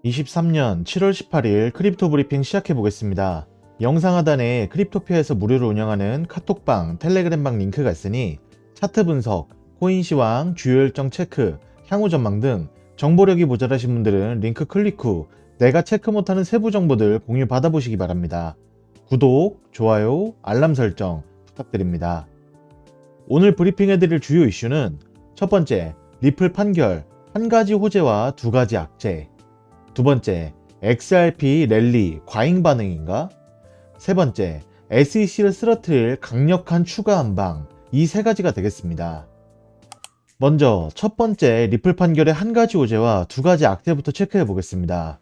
2023년 7월 18일 크립토 브리핑 시작해 보겠습니다. 영상 하단에 크립토피아에서 무료로 운영하는 카톡방, 텔레그램방 링크가 있으니 차트 분석, 코인 시황, 주요 일정 체크, 향후 전망 등 정보력이 모자라신 분들은 링크 클릭 후 내가 체크 못하는 세부 정보들 공유 받아보시기 바랍니다. 구독, 좋아요, 알람 설정 부탁드립니다. 오늘 브리핑해드릴 주요 이슈는 첫 번째, 리플 판결, 한 가지 호재와 두 가지 악재. 두 번째, XRP 랠리 과잉 반응인가? 세 번째, SEC를 쓰러뜨릴 강력한 추가 한방. 이 세 가지가 되겠습니다. 먼저 첫 번째 리플 판결의 한 가지 호재와 두 가지 악재부터 체크해 보겠습니다.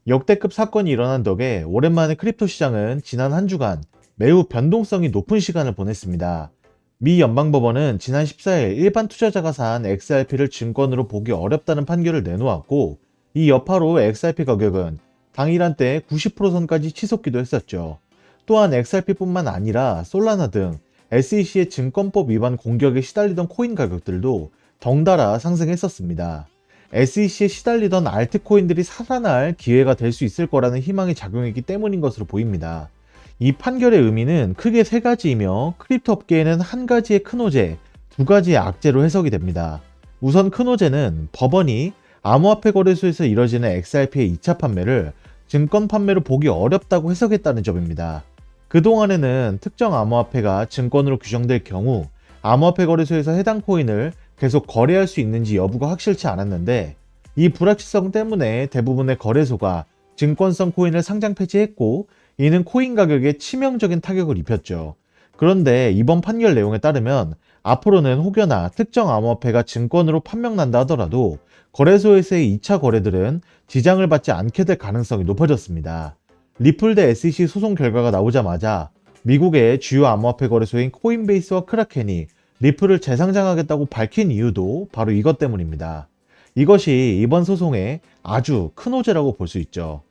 역대급 사건이 일어난 덕에 오랜만에 크립토 시장은 지난 한 주간 매우 변동성이 높은 시간을 보냈습니다. 미 연방법원은 지난 14일 일반 투자자가 산 XRP를 증권으로 보기 어렵다는 판결을 내놓았고, 이 여파로 XRP 가격은 당일 한때 90% 선까지 치솟기도 했었죠. 또한 XRP뿐만 아니라 솔라나 등 SEC의 증권법 위반 공격에 시달리던 코인 가격들도 덩달아 상승했었습니다. SEC에 시달리던 알트코인들이 살아날 기회가 될 수 있을 거라는 희망이 작용했기 때문인 것으로 보입니다. 이 판결의 의미는 크게 세 가지이며 크립토 업계에는 한 가지의 큰 호재, 두 가지의 악재로 해석이 됩니다. 우선 큰 호재는 법원이 암호화폐 거래소에서 이뤄지는 XRP의 2차 판매를 증권 판매로 보기 어렵다고 해석했다는 점입니다. 그동안에는 특정 암호화폐가 증권으로 규정될 경우 암호화폐 거래소에서 해당 코인을 계속 거래할 수 있는지 여부가 확실치 않았는데, 이 불확실성 때문에 대부분의 거래소가 증권성 코인을 상장 폐지했고, 이는 코인 가격에 치명적인 타격을 입혔죠. 그런데 이번 판결 내용에 따르면 앞으로는 혹여나 특정 암호화폐가 증권으로 판명난다 하더라도 거래소에서의 2차 거래들은 지장을 받지 않게 될 가능성이 높아졌습니다. 리플 대 SEC 소송 결과가 나오자마자 미국의 주요 암호화폐 거래소인 코인베이스와 크라켄이 리플을 재상장하겠다고 밝힌 이유도 바로 이것 때문입니다. 이것이 이번 소송의 아주 큰 호재라고 볼 수 있죠.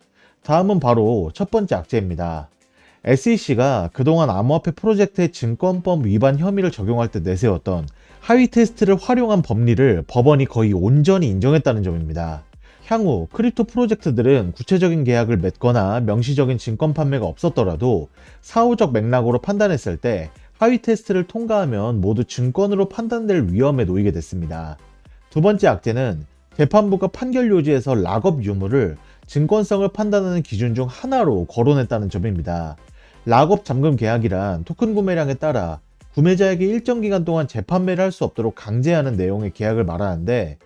다음은 바로 첫 번째 악재입니다. SEC가 그동안 암호화폐 프로젝트의 증권법 위반 혐의를 적용할 때 내세웠던 하위 테스트를 활용한 법리를 법원이 거의 온전히 인정했다는 점입니다. 향후 크립토 프로젝트들은 구체적인 계약을 맺거나 명시적인 증권 판매가 없었더라도 사후적 맥락으로 판단했을 때 하위 테스트를 통과하면 모두 증권으로 판단될 위험에 놓이게 됐습니다. 두 번째 악재는 재판부가 판결 요지에서 락업 유무를 증권성을 판단하는 기준 중 하나로 거론했다는 점입니다. 락업 잠금 계약이란 토큰 구매량에 따라 구매자에게 일정 기간 동안 재판매를 할 수 없도록 강제하는 내용의 계약을 말하는데,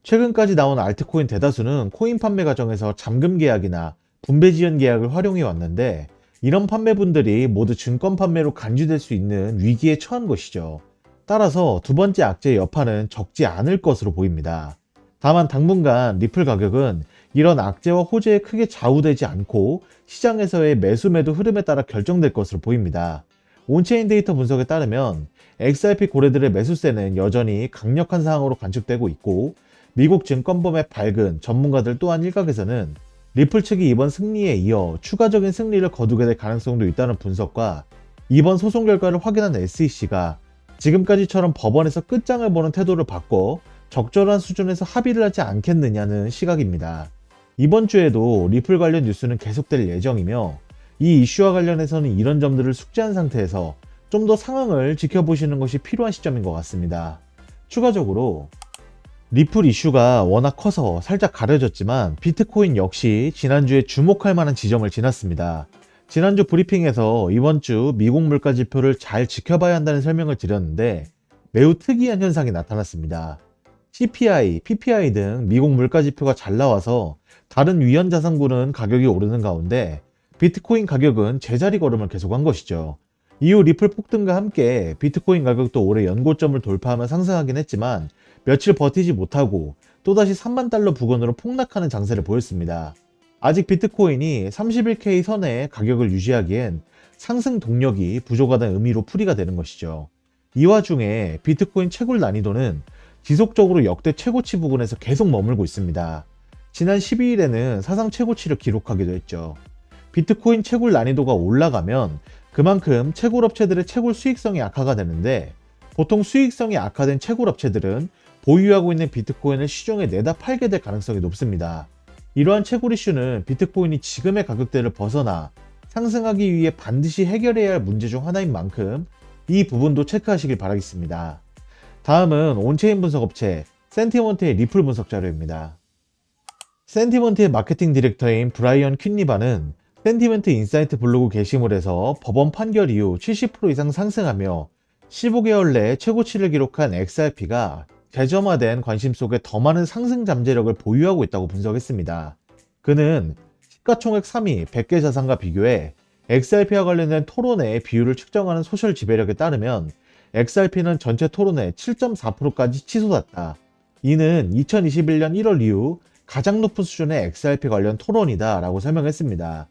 최근까지 나온 알트코인 대다수는 코인 판매 과정에서 잠금 계약이나 분배 지연 계약을 활용해 왔는데, 이런 판매분들이 모두 증권 판매로 간주될 수 있는 위기에 처한 것이죠. 따라서 두 번째 악재의 여파는 적지 않을 것으로 보입니다. 다만 당분간 리플 가격은 이런 악재와 호재에 크게 좌우되지 않고 시장에서의 매수 매도 흐름에 따라 결정될 것으로 보입니다. 온체인 데이터 분석에 따르면 XRP 고래들의 매수세는 여전히 강력한 상황으로 관측되고 있고, 미국 증권법의 밝은 전문가들 또한 일각에서는 리플 측이 이번 승리에 이어 추가적인 승리를 거두게 될 가능성도 있다는 분석과, 이번 소송 결과를 확인한 SEC가 지금까지처럼 법원에서 끝장을 보는 태도를 바꿔 적절한 수준에서 합의를 하지 않겠느냐는 시각입니다. 이번 주에도 리플 관련 뉴스는 계속될 예정이며, 이 이슈와 관련해서는 이런 점들을 숙지한 상태에서 좀 더 상황을 지켜보시는 것이 필요한 시점인 것 같습니다. 추가적으로 리플 이슈가 워낙 커서 살짝 가려졌지만 비트코인 역시 지난주에 주목할 만한 지점을 지났습니다. 지난주 브리핑에서 이번 주 미국 물가 지표를 잘 지켜봐야 한다는 설명을 드렸는데, 매우 특이한 현상이 나타났습니다. CPI, PPI 등 미국 물가 지표가 잘 나와서 다른 위험 자산군은 가격이 오르는 가운데 비트코인 가격은 제자리 걸음을 계속한 것이죠. 이후 리플 폭등과 함께 비트코인 가격도 올해 연고점을 돌파하며 상승하긴 했지만 며칠 버티지 못하고 또다시 3만 달러 부근으로 폭락하는 장세를 보였습니다. 아직 비트코인이 31K 선의 가격을 유지하기엔 상승 동력이 부족하다는 의미로 풀이가 되는 것이죠. 이 와중에 비트코인 채굴 난이도는 지속적으로 역대 최고치 부근에서 계속 머물고 있습니다. 지난 12일에는 사상 최고치를 기록하기도 했죠. 비트코인 채굴 난이도가 올라가면 그만큼 채굴 업체들의 채굴 수익성이 악화가 되는데, 보통 수익성이 악화된 채굴 업체들은 보유하고 있는 비트코인을 시중에 내다 팔게 될 가능성이 높습니다. 이러한 채굴 이슈는 비트코인이 지금의 가격대를 벗어나 상승하기 위해 반드시 해결해야 할 문제 중 하나인 만큼 이 부분도 체크하시길 바라겠습니다. 다음은 온체인 분석 업체 센티먼트의 리플 분석 자료입니다. 센티먼트의 마케팅 디렉터인 브라이언 퀸리바는 센티먼트 인사이트 블로그 게시물에서 법원 판결 이후 70% 이상 상승하며 15개월 내에 최고치를 기록한 XRP가 대점화된 관심 속에 더 많은 상승 잠재력을 보유하고 있다고 분석했습니다. 그는 시가총액 3위 100개 자산과 비교해 XRP와 관련된 토론의 비율을 측정하는 소셜 지배력에 따르면 XRP는 전체 토론의 7.4%까지 치솟았다. 이는 2021년 1월 이후 가장 높은 수준의 XRP 관련 토론이다 라고 설명했습니다.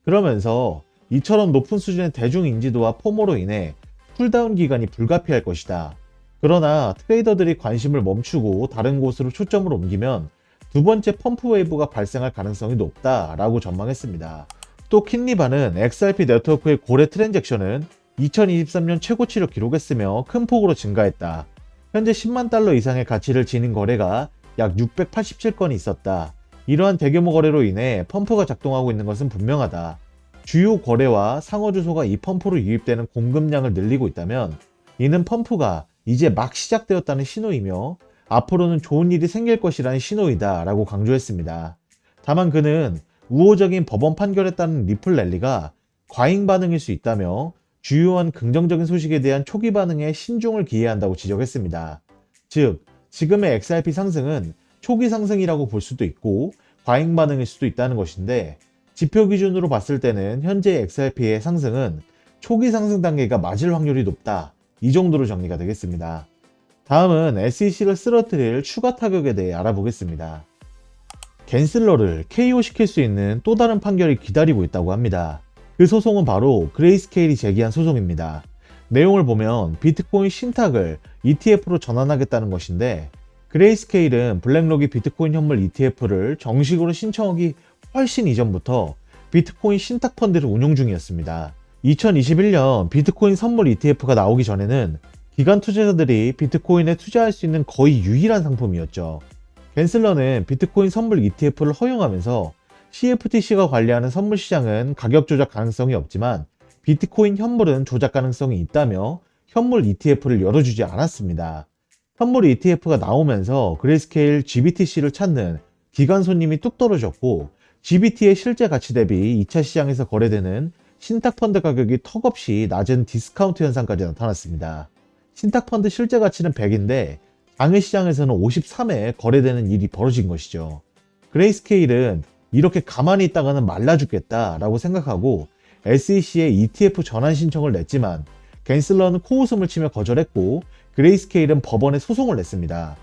그러면서 이처럼 높은 수준의 대중 인지도와 포모로 인해 쿨다운 기간이 불가피할 것이다. 그러나 트레이더들이 관심을 멈추고 다른 곳으로 초점을 옮기면 두 번째 펌프 웨이브가 발생할 가능성이 높다 라고 전망했습니다. 또 킨리바는 XRP 네트워크의 고래 트랜잭션은 2023년 최고치를 기록했으며 큰 폭으로 증가했다. 현재 10만 달러 이상의 가치를 지닌 거래가 약 687건이 있었다. 이러한 대규모 거래로 인해 펌프가 작동하고 있는 것은 분명하다. 주요 거래와 상호 주소가 이 펌프로 유입되는 공급량을 늘리고 있다면 이는 펌프가 이제 막 시작되었다는 신호이며 앞으로는 좋은 일이 생길 것이라는 신호이다 라고 강조했습니다. 다만 그는 우호적인 법원 판결에 따른 리플 랠리가 과잉 반응일 수 있다며 주요한 긍정적인 소식에 대한 초기 반응에 신중을 기해야 한다고 지적했습니다. 즉, 지금의 XRP 상승은 초기 상승이라고 볼 수도 있고 과잉 반응일 수도 있다는 것인데 지표 기준으로 봤을 때는 현재 XRP의 상승은 초기 상승 단계가 맞을 확률이 높다. 이 정도로 정리가 되겠습니다. 다음은 SEC를 쓰러뜨릴 추가 타격에 대해 알아보겠습니다. 갠슬러를 KO시킬 수 있는 또 다른 판결이 기다리고 있다고 합니다. 그 소송은 바로 그레이스케일이 제기한 소송입니다. 내용을 보면 비트코인 신탁을 ETF로 전환하겠다는 것인데 그레이스케일은 블랙록이 비트코인 현물 ETF를 정식으로 신청하기 훨씬 이전부터 비트코인 신탁 펀드를 운용 중이었습니다. 2021년 비트코인 선물 ETF가 나오기 전에는 기관 투자자들이 비트코인에 투자할 수 있는 거의 유일한 상품이었죠. 갠슬러는 비트코인 선물 ETF를 허용하면서 CFTC가 관리하는 선물 시장은 가격 조작 가능성이 없지만 비트코인 현물은 조작 가능성이 있다며 현물 ETF를 열어주지 않았습니다. 현물 ETF가 나오면서 그레이스케일 GBTC를 찾는 기관 손님이 뚝 떨어졌고 GBT의 실제 가치 대비 2차 시장에서 거래되는 신탁펀드 가격이 턱없이 낮은 디스카운트 현상까지 나타났습니다. 신탁펀드 실제 가치는 100인데 당일 시장에서는 53에 거래되는 일이 벌어진 것이죠. 그레이스케일은 이렇게 가만히 있다가는 말라 죽겠다 라고 생각하고 SEC에 ETF 전환 신청을 냈지만 갠슬러는 코웃음을 치며 거절했고 그레이스케일은 법원에 소송을 냈습니다.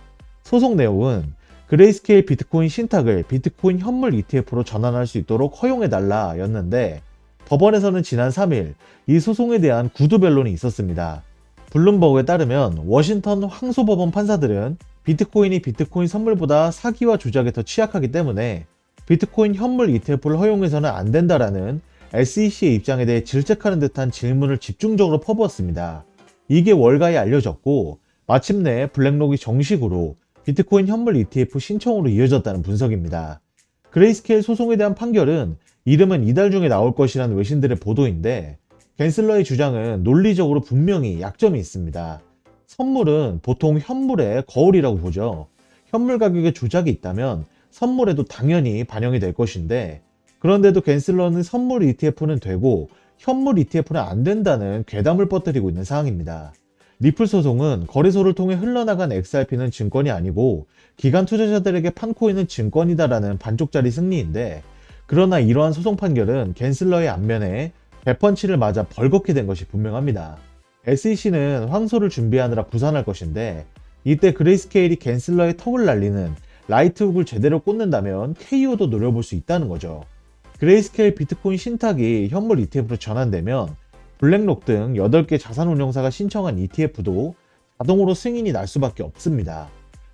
소송 내용은 그레이스케일 비트코인 신탁을 비트코인 현물 ETF로 전환할 수 있도록 허용해달라 였는데 법원에서는 지난 3일 이 소송에 대한 구두 변론이 있었습니다. 블룸버그에 따르면 워싱턴 항소법원 판사들은 비트코인이 비트코인 선물보다 사기와 조작에 더 취약하기 때문에 비트코인 현물 ETF를 허용해서는 안 된다라는 SEC의 입장에 대해 질책하는 듯한 질문을 집중적으로 퍼부었습니다. 이게 월가에 알려졌고 마침내 블랙록이 정식으로 비트코인 현물 ETF 신청으로 이어졌다는 분석입니다. 그레이스케일 소송에 대한 판결은 이르면 이달 중에 나올 것이라는 외신들의 보도인데 갠슬러의 주장은 논리적으로 분명히 약점이 있습니다. 선물은 보통 현물의 거울이라고 보죠. 현물 가격에 조작이 있다면 선물에도 당연히 반영이 될 것인데 그런데도 갠슬러는 선물 ETF는 되고 현물 ETF는 안 된다는 괴담을 뻗뜨리고 있는 상황입니다. 리플 소송은 거래소를 통해 흘러나간 XRP는 증권이 아니고 기관 투자자들에게 판코 있는 증권이다라는 반쪽짜리 승리인데 그러나 이러한 소송 판결은 갠슬러의 안면에 배펀치를 맞아 벌겋게 된 것이 분명합니다. SEC는 황소를 준비하느라 부산할 것인데 이때 그레이스케일이 갠슬러의 턱을 날리는 라이트훅을 제대로 꽂는다면 KO도 노려볼 수 있다는 거죠. 그레이스케일 비트코인 신탁이 현물 ETF로 전환되면 블랙록 등 8개 자산운용사가 신청한 ETF도 자동으로 승인이 날 수밖에 없습니다.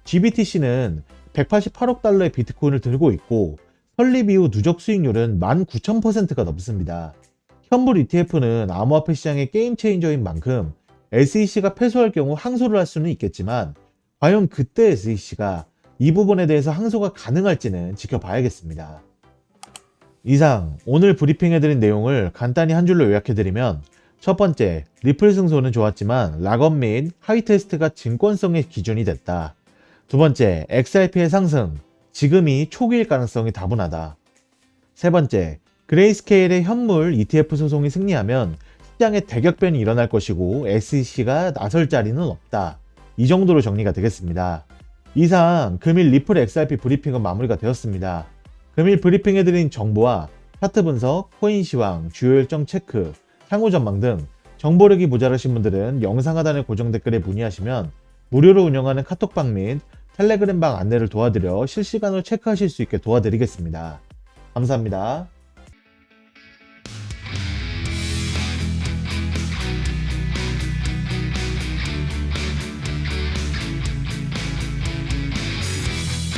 GBTC는 188억 달러의 비트코인을 들고 있고 설립 이후 누적 수익률은 19,000%가 넘습니다. 현물 ETF는 암호화폐 시장의 게임 체인저인 만큼 SEC가 패소할 경우 항소를 할 수는 있겠지만 과연 그때 SEC가 이 부분에 대해서 항소가 가능할지는 지켜봐야겠습니다. 이상 오늘 브리핑해드린 내용을 간단히 한 줄로 요약해드리면, 첫 번째, 리플 승소는 좋았지만 락업 및 하위 테스트가 증권성의 기준이 됐다. 두 번째, XRP의 상승, 지금이 초기일 가능성이 다분하다. 세 번째, 그레이스케일의 현물 ETF 소송이 승리하면 시장에 대격변이 일어날 것이고 SEC가 나설 자리는 없다. 이 정도로 정리가 되겠습니다. 이상 금일 리플 XRP 브리핑은 마무리가 되었습니다. 금일 브리핑해드린 정보와 차트 분석, 코인 시황, 주요 일정 체크, 향후 전망 등 정보력이 모자라신 분들은 영상 하단의 고정 댓글에 문의하시면 무료로 운영하는 카톡방 및 텔레그램방 안내를 도와드려 실시간으로 체크하실 수 있게 도와드리겠습니다. 감사합니다.